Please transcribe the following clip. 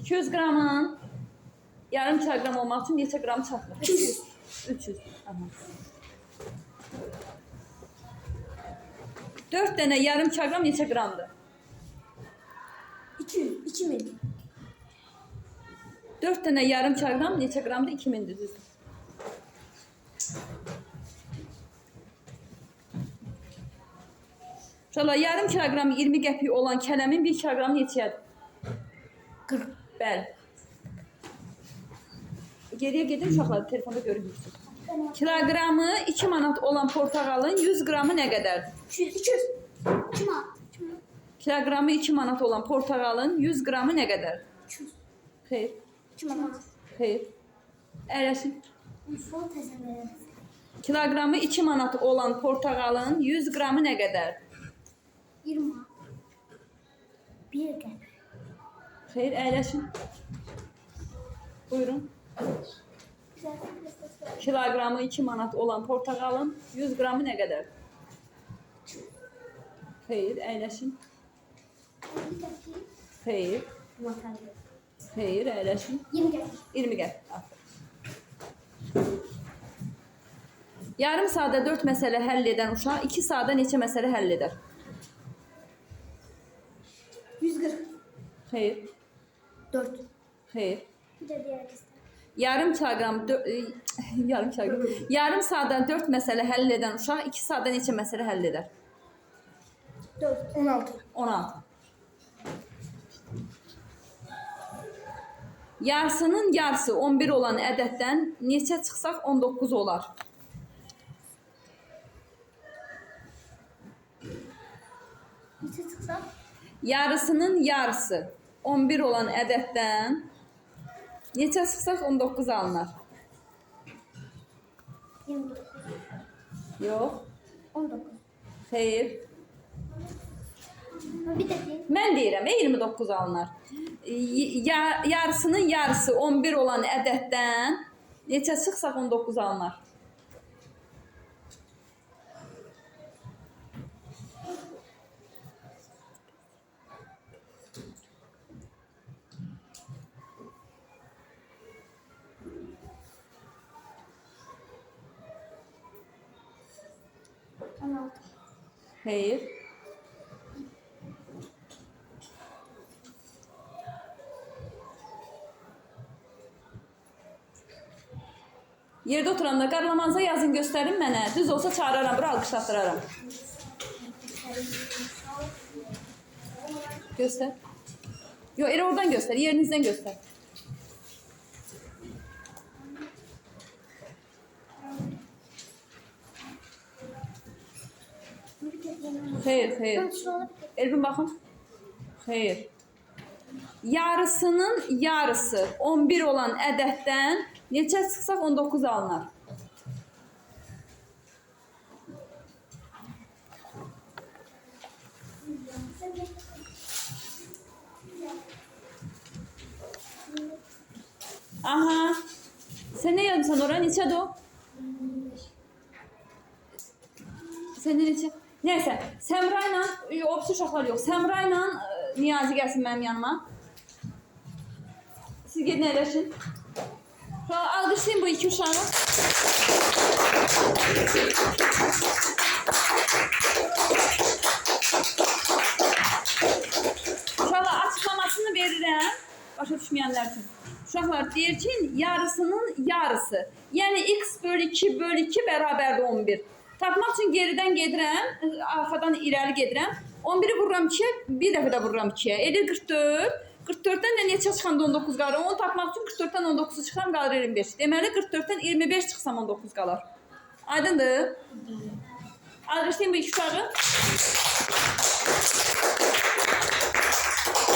200 qramın yarım kilogram olmaq üçün neçə qram çatılır? 300. 300. Aha. 4 dənə yarım kilogram neçə qramdır? 200. 2000. 4 dənə yarım kilogram neçə qramdır? 2000'dir düzdür. Uşaqlar, yarım kilogram 20 qəpik olan kələmin 1 kilogram neçədir? 40. Bəli. Geriyə gedin uşaqlar, telefonda görürsünüz. Kilogramı 2 manat olan portağalın 100 qramı nə qədərdir? 200. 200. 2 manat. 2 manat. Kilogramı 2 manat olan portağalın 100 qramı nə qədərdir? 200. Xeyr. 2 manat. Xeyr. Əyləşin. Sol təzələ. Kilogramı 2 manat olan portağalın 100 qramı nə qədərdir? 20 manat. 1 qəpik. Xeyr, əyləşin. Buyurun. Kilogramı 2 manat olan portağalın 100 qramı nə qədərdir? Xeyr, əyləşin. Xeyr. Xeyr, əyləşin. 20 qəpik. 20 qəpik. Yarım saatda 4 məsələ həll edən uşaq 2 saatda neçə məsələ həll edər? 140. Xeyr. 4. Xeyr. Bir də digər kəsdə. Yarım saatda 4 məsələ həll edən uşaq 2 saatda neçə məsələ həll edər? 4. 16. 16. Yarısının yarısı 11 olan ədəddən neçə çıxsaq 19 olar? Neçə çıxsa? Yarısının yarısı 11 olan ədəddən neçə çıxsaq 19 alınır? 29. Yox. 19. Xeyr. Bir də deyim. Mən deyirəm, 29 alınır. Yarısının yarısı 11 olan ədəddən neçə çıxsaq 19 alınır? Xeyr. Yerdə oturanda qarlamanıza yazın, göstərin mənə. Düz olsa çağıraram, bura alqışlatdıraram. Göstər. Yox, elə oradan göstər, yerinizdən göstər. Xeyr, xeyr. Elbin baxın. Xeyr. Yarısının yarısı 11 olan ədəddən neçə çıxsaq 19 alınır? Aha. Sen ne yazmışsan oraya? Neçədir o? Sen de neçə? Neyse, Səmra ilə, opsi uşaqlar yox, Səmra ilə Niyazi gəlsin mənim yanıma. Siz gedin əyləşin. Alqışlayın bu iki uşağı. Uşaqlar açıqlamasını verirəm, başa düşməyənlər üçün. Uşaqlar deyir ki, yarısının yarısı. Yəni x bölü 2 bölü 2 bərabərdir 11. Tapmaq üçün geridən gedirəm, arxadan irəli gedirəm. 11'i vururam 2'ye, bir dəfə də vururam 2'ye. Edir 44. 44'dən də neçə çıxanda 19 qalır? Onu tapmaq üçün 44'dən 19'u çıxıram, qalır 25. Deməli 44'dən 25 çıxsam 19 qalır. Aydındır? Alqışlayın bu iki uşağı.